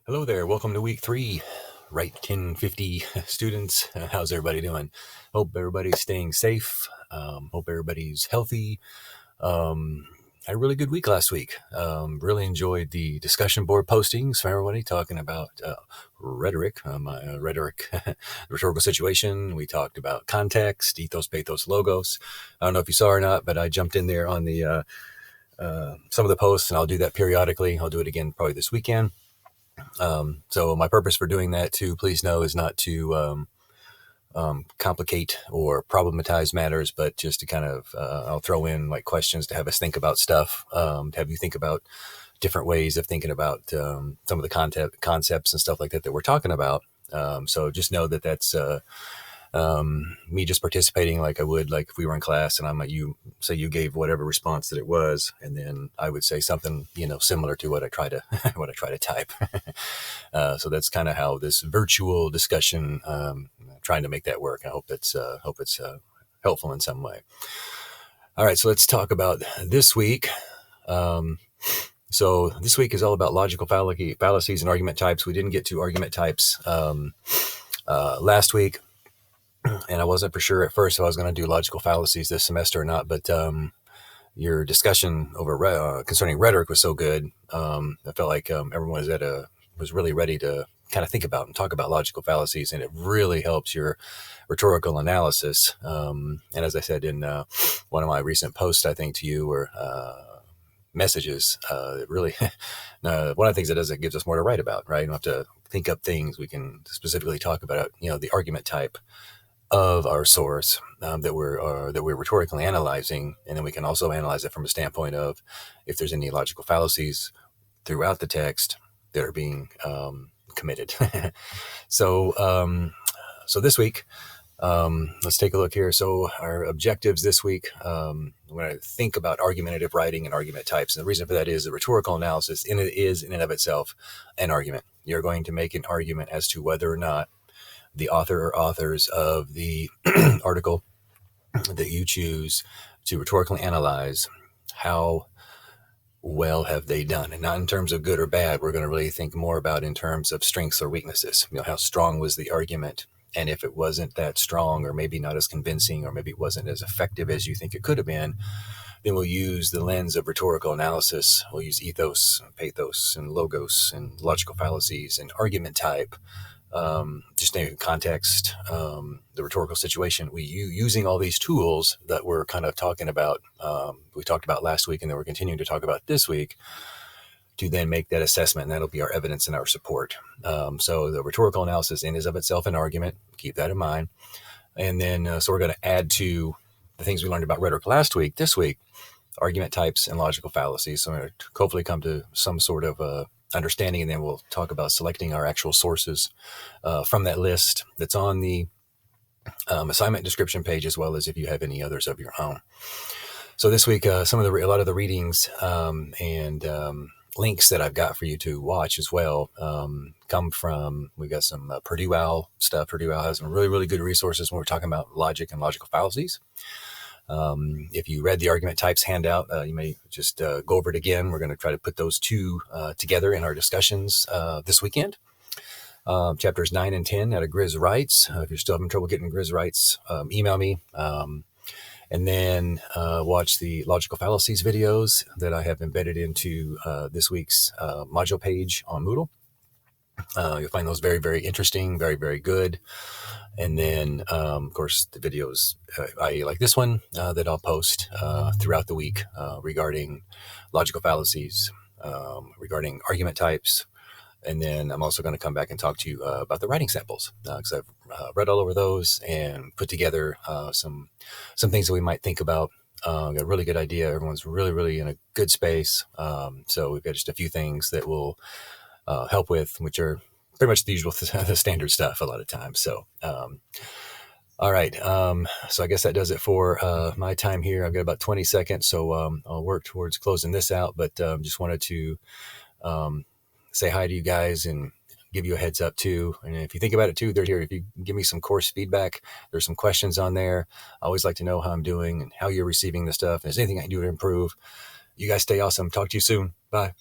Hello there. Welcome to week 3. Right 1050 students. How's everybody doing? Hope everybody's staying safe. Hope everybody's healthy. Had a really good week last week. Really enjoyed the discussion board postings from everybody talking about rhetoric, rhetoric, rhetorical situation. We talked about context, ethos, pathos, logos. I don't know if you saw or not, but I jumped in there on the some of the posts, and I'll do that periodically. I'll do it again probably this weekend. So my purpose for doing that too, please know, is not to complicate or problematize matters, but just to kind of, I'll throw in like questions to have us think about stuff, to have you think about different ways of thinking about some of the concepts and stuff like that we're talking about. So just know that that's me just participating like I would, like if we were in class and you say you gave whatever response that it was, and then I would say something, similar to what I try to type. So that's kind of how this virtual discussion, trying to make that work. I hope it's helpful in some way. All right, so let's talk about this week. So this week is all about logical fallacies and argument types. We didn't get to argument types last week. And I wasn't for sure at first if I was going to do logical fallacies this semester or not, but your discussion over concerning rhetoric was so good. I felt like everyone was really ready to kind of think about and talk about logical fallacies, and it really helps your rhetorical analysis. And as I said in one of my recent posts, I think to you, or messages, it really one of the things it does, it gives us more to write about, right? You don't have to think up things. We can specifically talk about, the argument type of our source that we're rhetorically analyzing, and then we can also analyze it from a standpoint of if there's any logical fallacies throughout the text that are being committed. So this week, let's take a look here. So our objectives this week, when I think about argumentative writing and argument types, and the reason for that is the rhetorical analysis is in and of itself an argument. You're going to make an argument as to whether or not the author or authors of the article that you choose to rhetorically analyze, how well have they done? And not in terms of good or bad. We're going to really think more about in terms of strengths or weaknesses. How strong was the argument? And if it wasn't that strong, or maybe not as convincing, or maybe it wasn't as effective as you think it could have been, then we'll use the lens of rhetorical analysis. We'll use ethos, pathos, and logos, and logical fallacies, and argument type, just in context, the rhetorical situation. Using all these tools that we're kind of talking about, we talked about last week, and that we're continuing to talk about this week, to then make that assessment, and that'll be our evidence and our support. So the rhetorical analysis in is of itself an argument. Keep that in mind. And then, so we're going to add to the things we learned about rhetoric last week, this week, argument types and logical fallacies. So I'm going to hopefully come to some sort of understanding, and then we'll talk about selecting our actual sources from that list that's on the assignment description page, as well as if you have any others of your own. So this week, a lot of the readings and links that I've got for you to watch as well come from, we've got some Purdue OWL stuff. Purdue OWL has some really, really good resources when we're talking about logic and logical fallacies. If you read the argument types handout, you may just go over it again. We're going to try to put those two together in our discussions this weekend. Chapters 9 and 10 out of Grizz Writes. If you're still having trouble getting Grizz Writes, email me. And then watch the logical fallacies videos that I have embedded into this week's module page on Moodle. You'll find those very, very interesting, very, very good. And then, of course, the videos, i.e. like this one, that I'll post throughout the week regarding logical fallacies, regarding argument types. And then I'm also going to come back and talk to you about the writing samples, because I've read all over those and put together some things that we might think about. Got a really good idea. Everyone's really, really in a good space. So we've got just a few things that will help with, which are pretty much the usual, the standard stuff a lot of times. So, all right. So I guess that does it for my time here. I've got about 20 seconds, so I'll work towards closing this out, but just wanted to say hi to you guys and give you a heads up too. And if you think about it too, they're here. If you give me some course feedback, there's some questions on there. I always like to know how I'm doing and how you're receiving the stuff. If there's anything I can do to improve. You guys stay awesome. Talk to you soon. Bye.